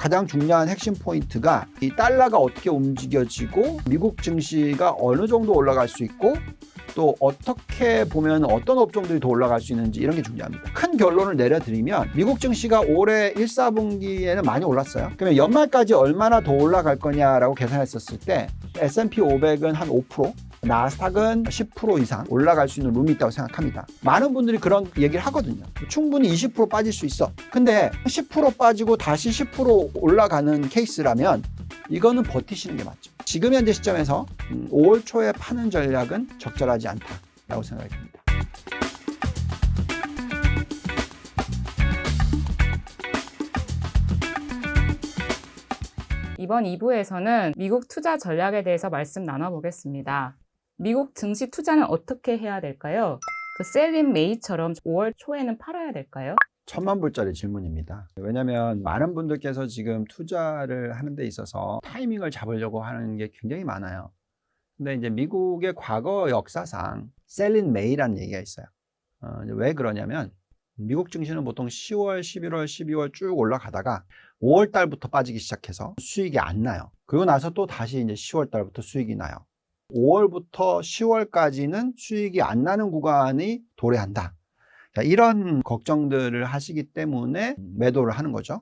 가장 중요한 핵심 포인트가 이 달러가 어떻게 움직여지고 미국 증시가 어느 정도 올라갈 수 있고 또 어떻게 보면 어떤 업종들이 더 올라갈 수 있는지 이런 게 중요합니다. 큰 결론을 내려드리면 미국 증시가 올해 1, 4분기에는 많이 올랐어요. 그러면 연말까지 얼마나 더 올라갈 거냐라고 계산했었을 때 S&P 500은 한 5%, 나스닥은 10% 이상 올라갈 수 있는 룸이 있다고 생각합니다. 많은 분들이 그런 얘기를 하거든요. 충분히 20% 빠질 수 있어. 근데 10% 빠지고 다시 10% 올라가는 케이스라면 이거는 버티시는 게 맞죠. 지금 현재 시점에서 5월 초에 파는 전략은 적절하지 않다라고 생각이 듭니다. 이번 2부에서는 미국 투자 전략에 대해서 말씀 나눠보겠습니다. 미국 증시 투자는 어떻게 해야 될까요? 그 셀린 메이처럼 5월 초에는 팔아야 될까요? 10,000불짜리 질문입니다. 왜냐하면 많은 분들께서 지금 투자를 하는 데 있어서 타이밍을 잡으려고 하는 게 굉장히 많아요. 근데 이제 미국의 과거 역사상 셀린 메이라는 얘기가 있어요. 왜 그러냐면 미국 증시는 보통 10월, 11월, 12월 쭉 올라가다가 5월 달부터 빠지기 시작해서 수익이 안 나요. 그리고 나서 또 다시 이제 10월 달부터 수익이 나요. 5월부터 10월까지는 수익이 안 나는 구간이 도래한다. 이런 걱정들을 하시기 때문에 매도를 하는 거죠.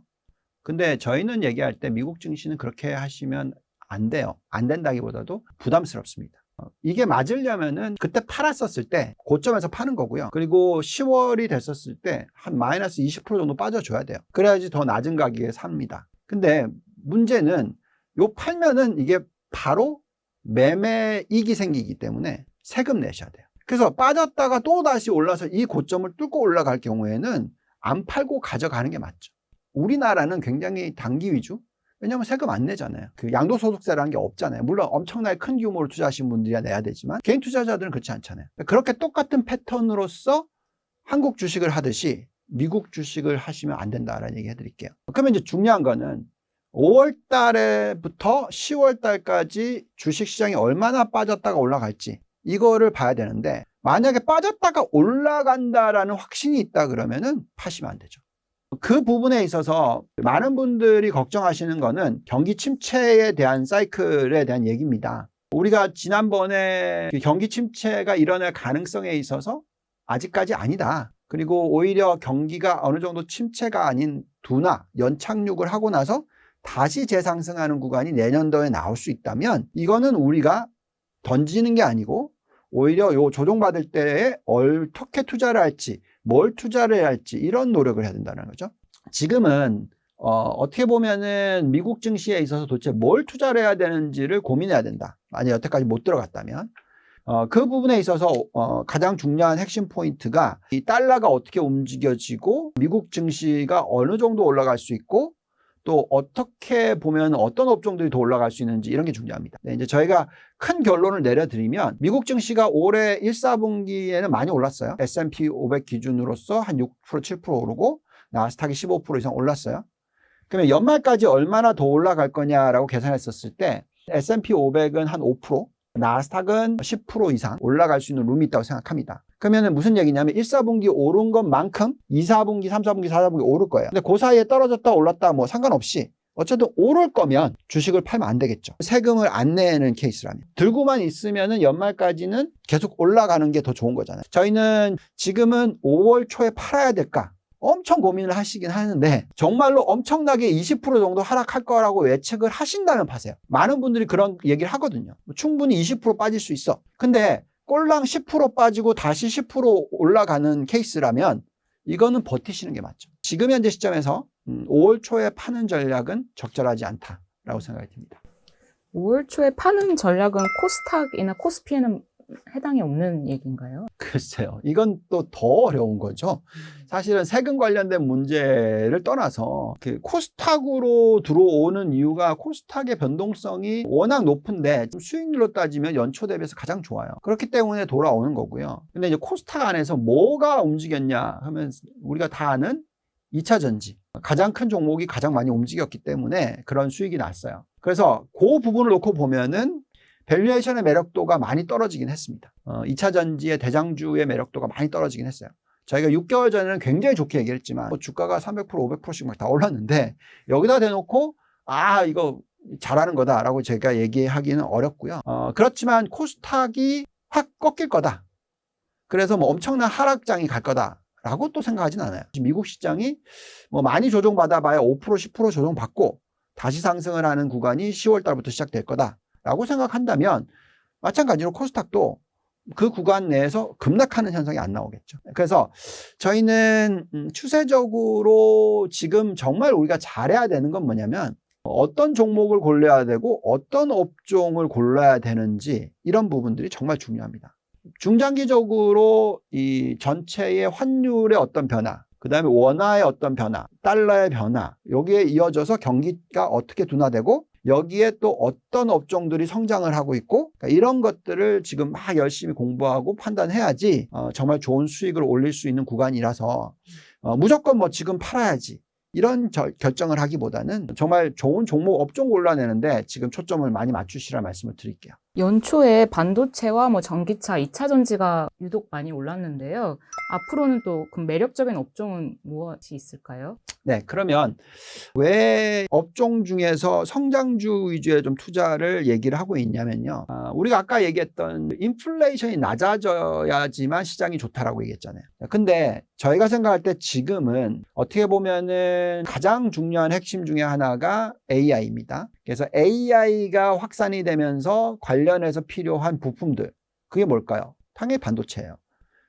근데 저희는 얘기할 때 미국 증시는 그렇게 하시면 안 돼요. 안 된다기보다도 부담스럽습니다. 이게 맞으려면은 그때 팔았었을 때 고점에서 파는 거고요. 그리고 10월이 됐었을 때 한 마이너스 20% 정도 빠져줘야 돼요. 그래야지 더 낮은 가격에 삽니다. 근데 문제는 요 팔면은 이게 바로 매매이익이 생기기 때문에 세금 내셔야 돼요. 그래서 빠졌다가 또 다시 올라서 이 고점을 뚫고 올라갈 경우에는 안 팔고 가져가는 게 맞죠. 우리나라는 굉장히 단기 위주. 왜냐하면 세금 안 내잖아요. 그 양도소득세라는 게 없잖아요. 물론 엄청나게 큰 규모로 투자하신 분들이야 내야 되지만 개인 투자자들은 그렇지 않잖아요. 그렇게 똑같은 패턴으로서 한국 주식을 하듯이 미국 주식을 하시면 안 된다라는 얘기 해드릴게요. 그러면 이제 중요한 거는 5월 달에부터 10월 달까지 주식시장이 얼마나 빠졌다가 올라갈지 이거를 봐야 되는데 만약에 빠졌다가 올라간다라는 확신이 있다 그러면은 파시면 안 되죠. 그 부분에 있어서 많은 분들이 걱정하시는 거는 경기 침체에 대한 사이클에 대한 얘기입니다. 우리가 지난번에 경기 침체가 일어날 가능성에 있어서 아직까지 아니다. 그리고 오히려 경기가 어느 정도 침체가 아닌 둔화, 연착륙을 하고 나서 다시 재상승하는 구간이 내년도에 나올 수 있다면 이거는 우리가 던지는 게 아니고 오히려 요 조정받을 때에 어떻게 투자를 할지 뭘 투자를 해야 할지 이런 노력을 해야 된다는 거죠. 지금은 어떻게 보면은 미국 증시에 있어서 도대체 뭘 투자를 해야 되는지를 고민해야 된다. 만약 여태까지 못 들어갔다면 그 부분에 있어서 가장 중요한 핵심 포인트가 이 달러가 어떻게 움직여지고 미국 증시가 어느 정도 올라갈 수 있고 또 어떻게 보면 어떤 업종들이 더 올라갈 수 있는지 이런 게 중요합니다. 네, 이제 저희가 큰 결론을 내려드리면 미국 증시가 올해 1, 4분기에는 많이 올랐어요. S&P 500 기준으로서 한 6%, 7% 오르고 나스닥이 15% 이상 올랐어요. 그러면 연말까지 얼마나 더 올라갈 거냐라고 계산했었을 때 S&P 500은 한 5%, 나스닥은 10% 이상 올라갈 수 있는 룸이 있다고 생각합니다. 그러면 무슨 얘기냐면 1, 4분기 오른 것만큼 2, 4분기, 3, 4분기, 4, 4분기 오를 거예요. 근데 그 사이에 떨어졌다 올랐다 뭐 상관없이 어쨌든 오를 거면 주식을 팔면 안 되겠죠. 세금을 안 내는 케이스라면. 들고만 있으면은 연말까지는 계속 올라가는 게 더 좋은 거잖아요. 저희는 지금은 5월 초에 팔아야 될까? 엄청 고민을 하시긴 하는데 정말로 엄청나게 20% 정도 하락할 거라고 예측을 하신다면 파세요. 많은 분들이 그런 얘기를 하거든요. 충분히 20% 빠질 수 있어. 근데 꼴랑 10% 빠지고 다시 10% 올라가는 케이스라면 이거는 버티시는 게 맞죠. 지금 현재 시점에서 5월 초에 파는 전략은 적절하지 않다라고 생각이 듭니다. 5월 초에 파는 전략은 코스닥이나 코스피에는 해당이 없는 얘기인가요? 글쎄요. 이건 또 더 어려운 거죠. 사실은 세금 관련된 문제를 떠나서 그 코스닥으로 들어오는 이유가 코스닥의 변동성이 워낙 높은데 수익률로 따지면 연초 대비해서 가장 좋아요. 그렇기 때문에 돌아오는 거고요. 근데 이제 코스닥 안에서 뭐가 움직였냐 하면 우리가 다 아는 2차 전지. 가장 큰 종목이 가장 많이 움직였기 때문에 그런 수익이 났어요. 그래서 그 부분을 놓고 보면은 밸류에이션의 매력도가 많이 떨어지긴 했습니다. 2차 전지의 대장주의 매력도가 많이 떨어지긴 했어요. 저희가 6개월 전에는 굉장히 좋게 얘기했지만 뭐 주가가 300%, 500%씩 막 다 올랐는데 여기다 대놓고 이거 잘하는 거다라고 제가 얘기하기는 어렵고요. 그렇지만 코스닥이 확 꺾일 거다. 그래서 뭐 엄청난 하락장이 갈 거다라고 또 생각하진 않아요. 미국 시장이 뭐 많이 조정받아봐야 5%, 10% 조정받고 다시 상승을 하는 구간이 10월 달부터 시작될 거다라고 생각한다면 마찬가지로 코스닥도 그 구간 내에서 급락하는 현상이 안 나오겠죠. 그래서 저희는 추세적으로 지금 정말 우리가 잘해야 되는 건 뭐냐면 어떤 종목을 골라야 되고 어떤 업종을 골라야 되는지 이런 부분들이 정말 중요합니다. 중장기적으로 이 전체의 환율의 어떤 변화, 그 다음에 원화의 어떤 변화, 달러의 변화, 여기에 이어져서 경기가 어떻게 둔화되고 여기에 또 어떤 업종들이 성장을 하고 있고, 그러니까 이런 것들을 지금 막 열심히 공부하고 판단해야지 정말 좋은 수익을 올릴 수 있는 구간이라서 무조건 뭐 지금 팔아야지 이런 결정을 하기보다는 정말 좋은 종목 업종 골라내는데 지금 초점을 많이 맞추시라 말씀을 드릴게요. 연초에 반도체와 뭐 전기차, 2차 전지가 유독 많이 올랐는데요. 앞으로는 또 그럼 매력적인 업종은 무엇이 있을까요? 네, 그러면 왜 업종 중에서 성장주 위주의 좀 투자를 얘기를 하고 있냐면요. 우리가 아까 얘기했던 인플레이션이 낮아져야지만 시장이 좋다라고 얘기했잖아요. 근데 저희가 생각할 때 지금은 어떻게 보면은 가장 중요한 핵심 중에 하나가 AI입니다. 그래서 AI가 확산이 되면서 관련해서 필요한 부품들, 그게 뭘까요? 당연히 반도체예요.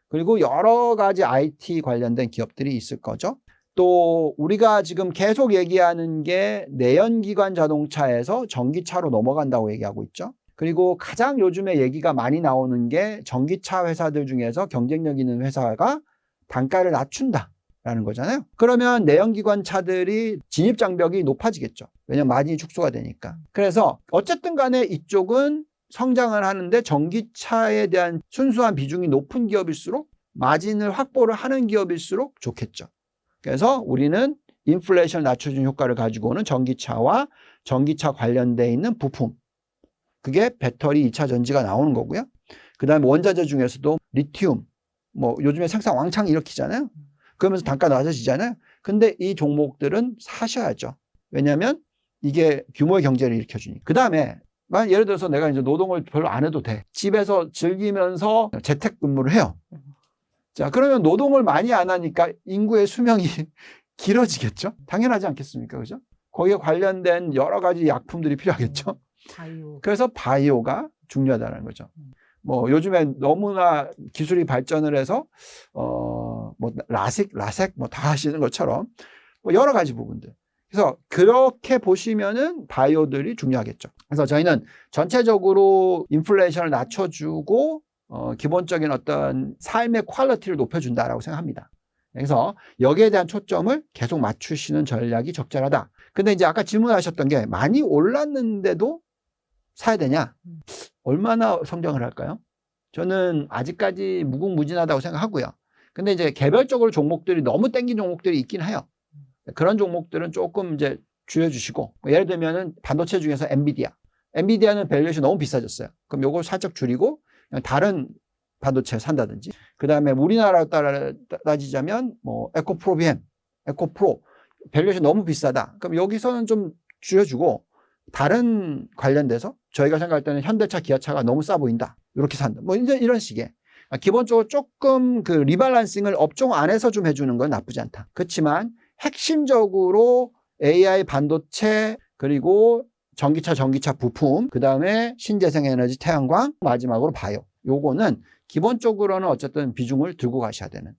그리고 여러 가지 IT 관련된 기업들이 있을 거죠. 또 우리가 지금 계속 얘기하는 게 내연기관 자동차에서 전기차로 넘어간다고 얘기하고 있죠. 그리고 가장 요즘에 얘기가 많이 나오는 게 전기차 회사들 중에서 경쟁력 있는 회사가 단가를 낮춘다라는 거잖아요. 그러면 내연기관 차들이 진입장벽이 높아지겠죠. 왜냐하면 마진이 축소가 되니까. 그래서 어쨌든 간에 이쪽은 성장을 하는데 전기차에 대한 순수한 비중이 높은 기업일수록 마진을 확보를 하는 기업일수록 좋겠죠. 그래서 우리는 인플레이션을 낮춰주는 효과를 가지고 오는 전기차와 전기차 관련돼 있는 부품, 그게 배터리 2차 전지가 나오는 거고요. 그 다음에 원자재 중에서도 리튬, 뭐 요즘에 생산 왕창 일으키잖아요. 그러면서 단가 낮아지잖아요. 근데 이 종목들은 사셔야죠. 왜냐하면 이게 규모의 경제를 일으켜주니까. 그 다음에 예를 들어서 내가 이제 노동을 별로 안 해도 돼. 집에서 즐기면서 재택근무를 해요. 자, 그러면 노동을 많이 안 하니까 인구의 수명이 길어지겠죠? 당연하지 않겠습니까? 그죠? 거기에 관련된 여러 가지 약품들이 필요하겠죠? 바이오. 그래서 바이오가 중요하다는 거죠. 뭐 요즘에 너무나 기술이 발전을 해서 뭐 라섹 뭐 다 하시는 것처럼 뭐 여러 가지 부분들. 그래서 그렇게 보시면은 바이오들이 중요하겠죠. 그래서 저희는 전체적으로 인플레이션을 낮춰주고 기본적인 어떤 삶의 퀄리티를 높여준다라고 생각합니다. 그래서 여기에 대한 초점을 계속 맞추시는 전략이 적절하다. 근데 이제 아까 질문하셨던 게 많이 올랐는데도 사야 되냐? 얼마나 성장을 할까요? 저는 아직까지 무궁무진하다고 생각하고요. 근데 이제 개별적으로 종목들이 너무 땡긴 종목들이 있긴 해요. 그런 종목들은 조금 이제 줄여주시고, 예를 들면은 반도체 중에서 엔비디아는 밸류에이션 너무 비싸졌어요. 그럼 요걸 살짝 줄이고 그냥 다른 반도체 산다든지, 그 다음에 우리나라로 따지자면 뭐 에코프로 밸류에이션 너무 비싸다. 그럼 여기서는 좀 줄여주고 다른 관련돼서 저희가 생각할 때는 현대차, 기아차가 너무 싸 보인다. 이렇게 산다. 뭐 이제 이런 식의 기본적으로 조금 그 리밸런싱을 업종 안에서 좀 해주는 건 나쁘지 않다. 그렇지만 핵심적으로 AI 반도체, 그리고 전기차 부품, 그 다음에 신재생에너지, 태양광, 마지막으로 바이오. 요거는 기본적으로는 어쨌든 비중을 들고 가셔야 되는,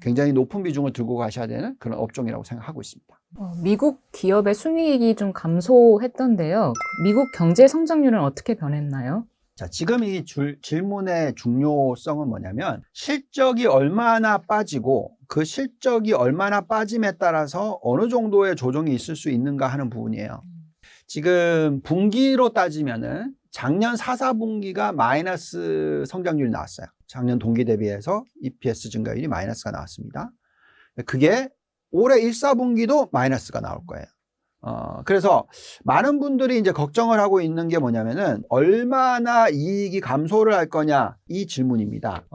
굉장히 높은 비중을 들고 가셔야 되는 그런 업종이라고 생각하고 있습니다. 미국 기업의 순이익이 좀 감소했던데요. 미국 경제 성장률은 어떻게 변했나요? 자, 지금 이 질문의 중요성은 뭐냐면 실적이 얼마나 빠지고 그 실적이 얼마나 빠짐에 따라서 어느 정도의 조정이 있을 수 있는가 하는 부분이에요. 지금 분기로 따지면은 작년 4, 4분기가 마이너스 성장률이 나왔어요. 작년 동기 대비해서 EPS 증가율이 마이너스가 나왔습니다. 그게 올해 1, 4분기도 마이너스가 나올 거예요. 그래서 많은 분들이 이제 걱정을 하고 있는 게 뭐냐면은 얼마나 이익이 감소를 할 거냐 이 질문입니다.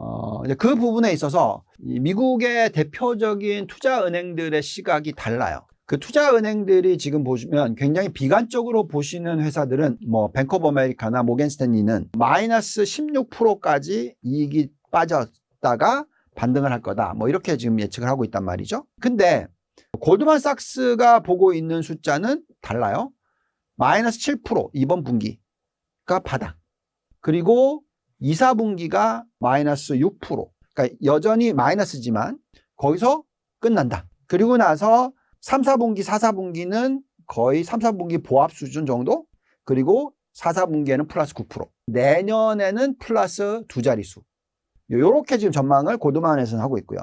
이제 그 부분에 있어서 이 미국의 대표적인 투자은행들의 시각이 달라요. 그 투자은행들이 지금 보시면 굉장히 비관적으로 보시는 회사들은 뭐 뱅크 오브 아메리카나 모건 스탠리는 마이너스 16%까지 이익이 빠졌다가 반등을 할 거다. 뭐 이렇게 지금 예측을 하고 있단 말이죠. 근데 골드만삭스가 보고 있는 숫자는 달라요. 마이너스 7% 이번 분기가 바닥. 그리고 2, 4분기가 마이너스 6%. 그러니까 여전히 마이너스지만 거기서 끝난다. 그리고 나서 3, 4분기, 4, 4분기는 거의 3, 4분기 보합 수준 정도. 그리고 4, 4분기에는 플러스 9%. 내년에는 플러스 두 자릿수. 요렇게 지금 전망을 골드만에서는 하고 있고요.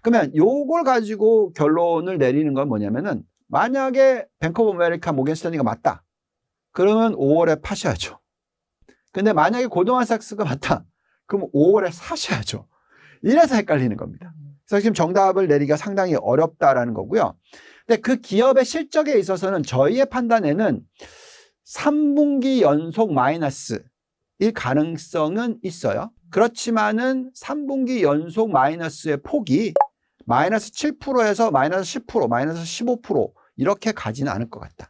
그러면 요걸 가지고 결론을 내리는 건 뭐냐면은 만약에 뱅크 오브 아메리카 모건 스탠리가 맞다. 그러면 5월에 파셔야죠. 근데 만약에 골드만삭스가 맞다. 그럼 5월에 사셔야죠. 이래서 헷갈리는 겁니다. 그래서 지금 정답을 내리기가 상당히 어렵다라는 거고요. 근데 그 기업의 실적에 있어서는 저희의 판단에는 3분기 연속 마이너스일 가능성은 있어요. 그렇지만은 3분기 연속 마이너스의 폭이 마이너스 7%에서 마이너스 10%, 마이너스 15% 이렇게 가지는 않을 것 같다.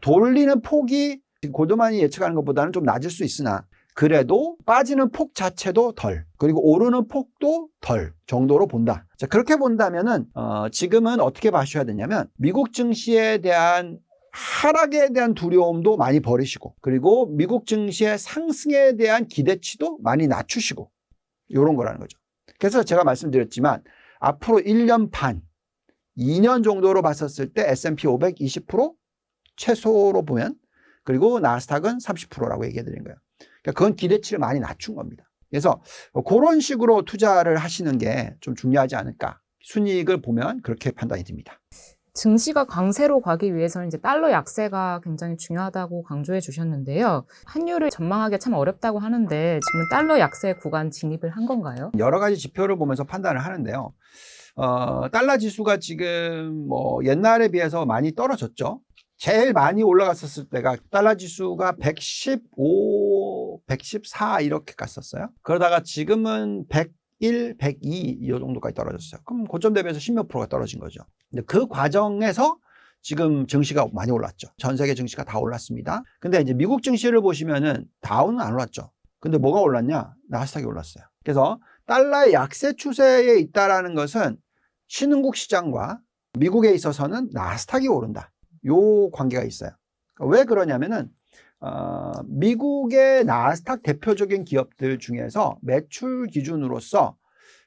돌리는 폭이 골드만이 예측하는 것보다는 좀 낮을 수 있으나 그래도 빠지는 폭 자체도 덜, 그리고 오르는 폭도 덜 정도로 본다. 자, 그렇게 본다면은 지금은 어떻게 봐셔야 되냐면 미국 증시에 대한 하락에 대한 두려움도 많이 버리시고, 그리고 미국 증시의 상승에 대한 기대치도 많이 낮추시고, 이런 거라는 거죠. 그래서 제가 말씀드렸지만 앞으로 1년 반, 2년 정도로 봤었을 때 S&P 500 20% 최소로 보면, 그리고 나스닥은 30%라고 얘기해 드린 거예요. 그러니까 그건 기대치를 많이 낮춘 겁니다. 그래서 그런 식으로 투자를 하시는 게 좀 중요하지 않을까. 순이익을 보면 그렇게 판단이 됩니다. 증시가 강세로 가기 위해서는 이제 달러 약세가 굉장히 중요하다고 강조해 주셨는데요. 환율을 전망하기 참 어렵다고 하는데 지금은 달러 약세 구간 진입을 한 건가요? 여러 가지 지표를 보면서 판단을 하는데요. 달러 지수가 지금 뭐 옛날에 비해서 많이 떨어졌죠. 제일 많이 올라갔었을 때가 달러 지수가 115, 114 이렇게 갔었어요. 그러다가 지금은 101, 102 이 정도까지 떨어졌어요. 그럼 고점 대비해서 10몇 프로가 떨어진 거죠. 근데 그 과정에서 지금 증시가 많이 올랐죠. 전 세계 증시가 다 올랐습니다. 근데 이제 미국 증시를 보시면은 다우는 안 올랐죠. 근데 뭐가 올랐냐? 나스닥이 올랐어요. 그래서 달러의 약세 추세에 있다라는 것은 신흥국 시장과 미국에 있어서는 나스닥이 오른다. 요 관계가 있어요. 왜 그러냐면은 미국의 나스닥 대표적인 기업들 중에서 매출 기준으로서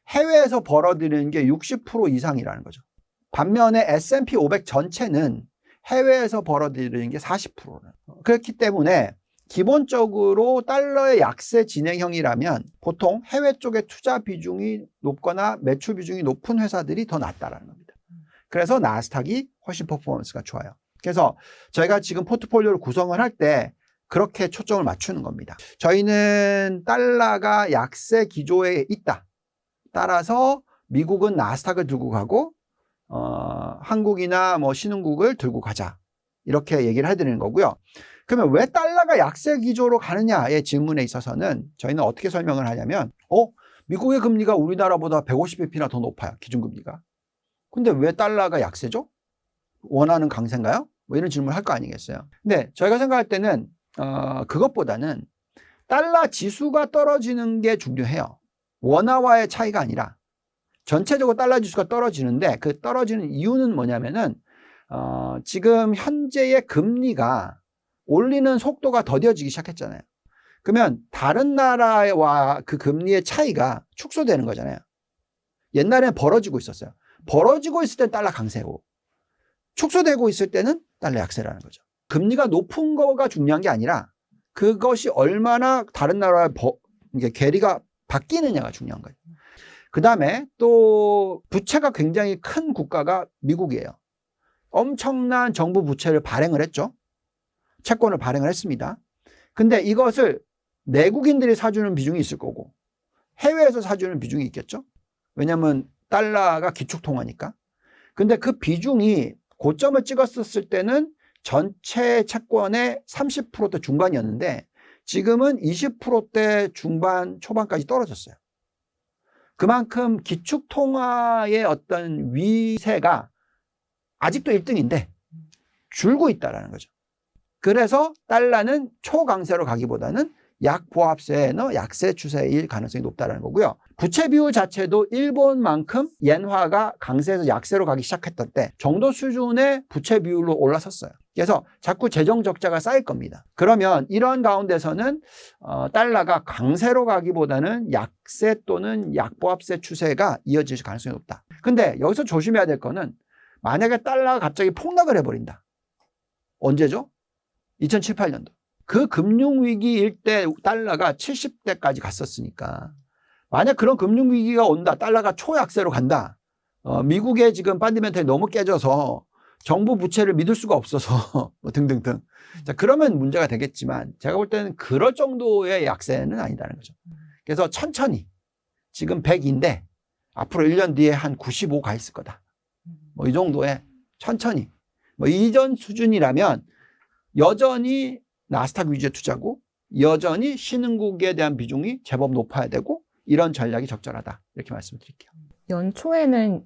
해외에서 벌어들이는 게 60% 이상이라는 거죠. 반면에 S&P 500 전체는 해외에서 벌어들이는 게 40%는. 그렇기 때문에 기본적으로 달러의 약세 진행형이라면 보통 해외 쪽에 투자 비중이 높거나 매출 비중이 높은 회사들이 더 낫다라는 겁니다. 그래서 나스닥이 훨씬 퍼포먼스가 좋아요. 그래서 저희가 지금 포트폴리오를 구성을 할 때 그렇게 초점을 맞추는 겁니다. 저희는 달러가 약세 기조에 있다. 따라서 미국은 나스닥을 들고 가고 한국이나 뭐 신흥국을 들고 가자. 이렇게 얘기를 해드리는 거고요. 그러면 왜 달러가 약세 기조로 가느냐의 질문에 있어서는 저희는 어떻게 설명을 하냐면 미국의 금리가 우리나라보다 150bp나 더 높아요. 기준금리가. 근데 왜 달러가 약세죠? 원하는 강세인가요? 뭐 이런 질문을 할 거 아니겠어요. 근데 저희가 생각할 때는 그것보다는 달러 지수가 떨어지는 게 중요해요. 원화와의 차이가 아니라 전체적으로 달러 지수가 떨어지는데 그 떨어지는 이유는 뭐냐면은 지금 현재의 금리가 올리는 속도가 더뎌지기 시작했잖아요. 그러면 다른 나라와 그 금리의 차이가 축소되는 거잖아요. 옛날에는 벌어지고 있었어요. 벌어지고 있을 때는 달러 강세고 축소되고 있을 때는 달러 약세라는 거죠. 금리가 높은 거가 중요한 게 아니라 그것이 얼마나 다른 나라의 괴리가 바뀌느냐가 중요한 거예요. 그 다음에 또 부채가 굉장히 큰 국가가 미국이에요. 엄청난 정부 부채를 발행을 했죠. 채권을 발행을 했습니다. 근데 이것을 내국인들이 사주는 비중이 있을 거고 해외에서 사주는 비중이 있겠죠. 왜냐하면 달러가 기축통화니까. 근데 그 비중이 고점을 찍었을 때는 전체 채권의 30%대 중반이었는데 지금은 20%대 중반 초반까지 떨어졌어요. 그만큼 기축통화의 어떤 위세가 아직도 1등인데 줄고 있다는 거죠. 그래서 달러는 초강세로 가기보다는 약보합세의 약세 추세일 가능성이 높다는 거고요. 부채 비율 자체도 일본만큼 엔화가 강세에서 약세로 가기 시작했던 때 정도 수준의 부채 비율로 올라섰어요. 그래서 자꾸 재정 적자가 쌓일 겁니다. 그러면 이런 가운데서는 달러가 강세로 가기보다는 약세 또는 약보합세 추세가 이어질 가능성이 높다. 근데 여기서 조심해야 될 거는 만약에 달러가 갑자기 폭락을 해버린다. 언제죠? 2007, 8년도. 그 금융위기일 때 달러가 70대까지 갔었으니까 만약 그런 금융위기가 온다. 달러가 초약세로 간다. 미국의 지금 펀더멘털이 너무 깨져서 정부 부채를 믿을 수가 없어서 뭐 등등등. 자, 그러면 문제가 되겠지만 제가 볼 때는 그럴 정도의 약세는 아니다는 거죠. 그래서 천천히 지금 100인데 앞으로 1년 뒤에 한 95 가 있을 거다. 뭐 이 정도의 천천히. 뭐 이전 수준이라면 여전히 나스닥 위주의 투자고 여전히 신흥국에 대한 비중이 제법 높아야 되고 이런 전략이 적절하다. 이렇게 말씀드릴게요. 연초에는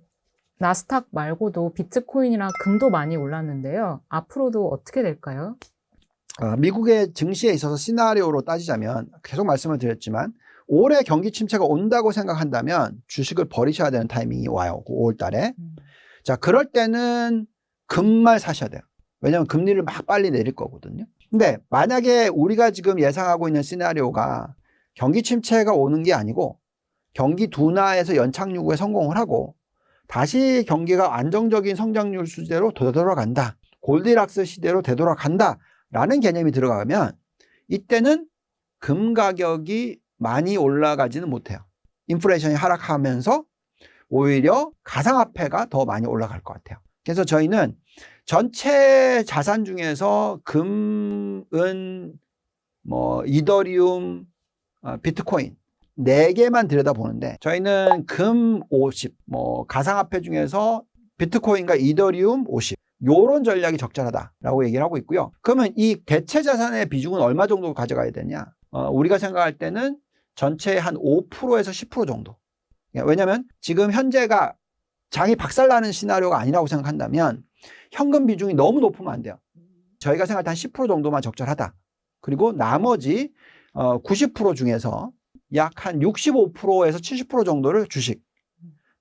나스닥 말고도 비트코인이나 금도 많이 올랐는데요. 앞으로도 어떻게 될까요? 미국의 증시에 있어서 시나리오로 따지자면 계속 말씀을 드렸지만 올해 경기 침체가 온다고 생각한다면 주식을 버리셔야 되는 타이밍이 와요. 5월 달에. 자, 그럴 때는 금만 사셔야 돼요. 왜냐하면 금리를 막 빨리 내릴 거거든요. 근데 만약에 우리가 지금 예상하고 있는 시나리오가 경기 침체가 오는 게 아니고 경기 둔화에서 연착 유구에 성공을 하고 다시 경기가 안정적인 성장률 수준대로 되돌아간다. 골디락스 시대로 되돌아간다. 라는 개념이 들어가면 이때는 금 가격이 많이 올라가지는 못해요. 인플레이션이 하락하면서 오히려 가상화폐가 더 많이 올라갈 것 같아요. 그래서 저희는 전체 자산 중에서 금은 뭐 이더리움, 비트코인 4개만 들여다보는데 저희는 금 50, 뭐 가상화폐 중에서 비트코인과 이더리움 50 요런 전략이 적절하다라고 얘기를 하고 있고요. 그러면 이 대체 자산의 비중은 얼마 정도 가져가야 되냐? 우리가 생각할 때는 전체의 한 5%에서 10% 정도. 왜냐하면 지금 현재가 장이 박살나는 시나리오가 아니라고 생각한다면 현금 비중이 너무 높으면 안 돼요. 저희가 생각할 때 한 10% 정도만 적절하다. 그리고 나머지 90% 중에서 약 한 65%에서 70% 정도를 주식,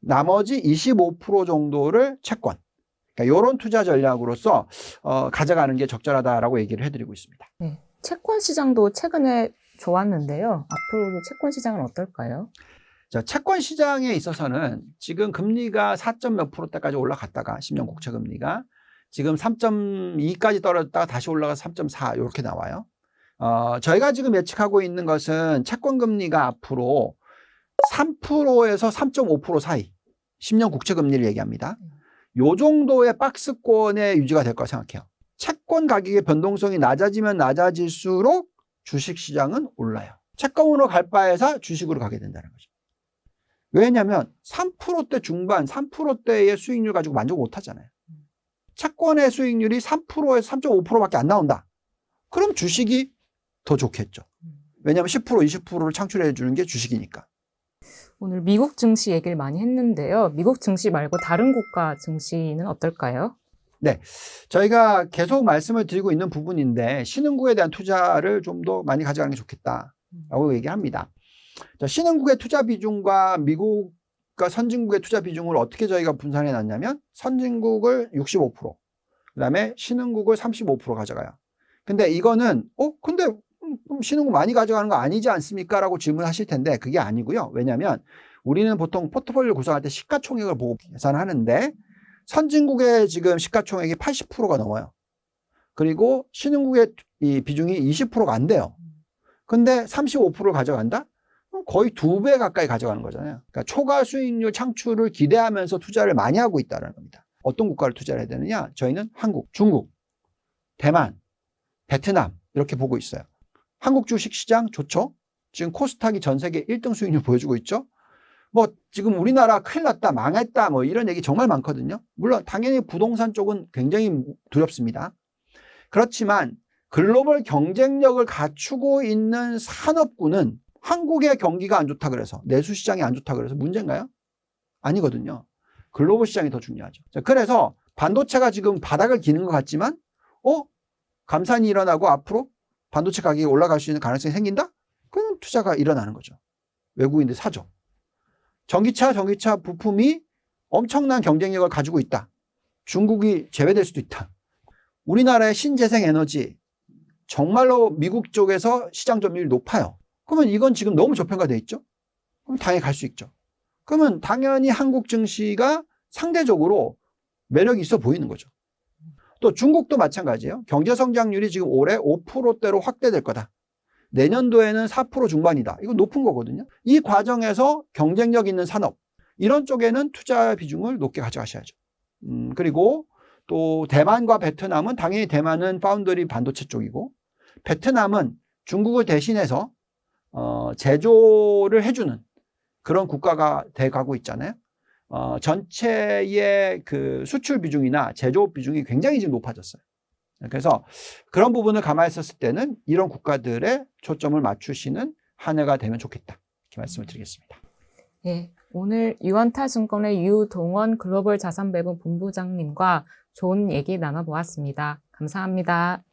나머지 25% 정도를 채권. 그러니까 이런 투자 전략으로서 가져가는 게 적절하다라고 얘기를 해드리고 있습니다. 네, 채권 시장도 최근에 좋았는데요. 앞으로도 채권 시장은 어떨까요? 자, 채권 시장에 있어서는 지금 금리가 4몇 %대까지 올라갔다가 10년 국채 금리가 지금 3.2까지 떨어졌다가 다시 올라가서 3.4 이렇게 나와요. 저희가 지금 예측하고 있는 것은 채권 금리가 앞으로 3%에서 3.5% 사이 10년 국채 금리를 얘기합니다. 요 정도의 박스권에 유지가 될 거라 생각해요. 채권 가격의 변동성이 낮아지면 낮아질수록 주식시장은 올라요. 채권으로 갈 바에서 주식으로 가게 된다는 거죠. 왜냐하면 3%대 중반, 3%대의 수익률 가지고 만족 못 하잖아요. 채권의 수익률이 3%에서 3.5%밖에 안 나온다. 그럼 주식이 더 좋겠죠. 왜냐하면 10%, 20%를 창출해 주는 게 주식이니까. 오늘 미국 증시 얘기를 많이 했는데요. 미국 증시 말고 다른 국가 증시는 어떨까요? 네, 저희가 계속 말씀을 드리고 있는 부분인데 신흥국에 대한 투자를 좀 더 많이 가져가는 게 좋겠다라고 얘기합니다. 자, 신흥국의 투자 비중과 미국과 선진국의 투자 비중을 어떻게 저희가 분산해 놨냐면 선진국을 65%, 그다음에 신흥국을 35% 가져가요. 근데 이거는 근데 신흥국 많이 가져가는 거 아니지 않습니까? 라고 질문하실 텐데 그게 아니고요. 왜냐하면 우리는 보통 포트폴리오 구성할 때 시가총액을 보고 계산하는데 선진국의 지금 시가총액이 80%가 넘어요. 그리고 신흥국의 이 비중이 20%가 안 돼요. 근데 35%를 가져간다? 거의 2배 가까이 가져가는 거잖아요. 그러니까 초과 수익률 창출을 기대하면서 투자를 많이 하고 있다는 겁니다. 어떤 국가를 투자를 해야 되느냐? 저희는 한국, 중국, 대만, 베트남 이렇게 보고 있어요. 한국 주식시장 좋죠? 지금 코스닥이 전 세계 1등 수익률 보여주고 있죠? 뭐 지금 우리나라 큰일 났다, 망했다, 뭐 이런 얘기 정말 많거든요. 물론 당연히 부동산 쪽은 굉장히 두렵습니다. 그렇지만 글로벌 경쟁력을 갖추고 있는 산업군은 한국의 경기가 안 좋다 그래서, 내수 시장이 안 좋다 그래서 문제인가요? 아니거든요. 글로벌 시장이 더 중요하죠. 자, 그래서 반도체가 지금 바닥을 기는 것 같지만 감산이 일어나고 앞으로 반도체 가격이 올라갈 수 있는 가능성이 생긴다? 그럼 투자가 일어나는 거죠. 외국인들 사죠. 전기차 부품이 엄청난 경쟁력을 가지고 있다. 중국이 제외될 수도 있다. 우리나라의 신재생 에너지 정말로 미국 쪽에서 시장 점유율이 높아요. 그러면 이건 지금 너무 저평가되어 있죠. 그럼 당연히 갈 수 있죠. 그러면 당연히 한국 증시가 상대적으로 매력이 있어 보이는 거죠. 또 중국도 마찬가지예요. 경제 성장률이 지금 올해 5%대로 확대될 거다. 내년도에는 4% 중반이다. 이거 높은 거거든요. 이 과정에서 경쟁력 있는 산업, 이런 쪽에는 투자 비중을 높게 가져가셔야죠. 그리고 또 대만과 베트남은, 당연히 대만은 파운드리 반도체 쪽이고, 베트남은 중국을 대신해서 제조를 해주는 그런 국가가 돼가고 있잖아요. 전체의 그 수출 비중이나 제조업 비중이 굉장히 지금 높아졌어요. 그래서 그런 부분을 감안했었을 때는 이런 국가들의 초점을 맞추시는 한 해가 되면 좋겠다. 이렇게 말씀을 드리겠습니다. 네, 오늘 유원타증권의 유동원 글로벌 자산배분 본부장님과 좋은 얘기 나눠보았습니다. 감사합니다.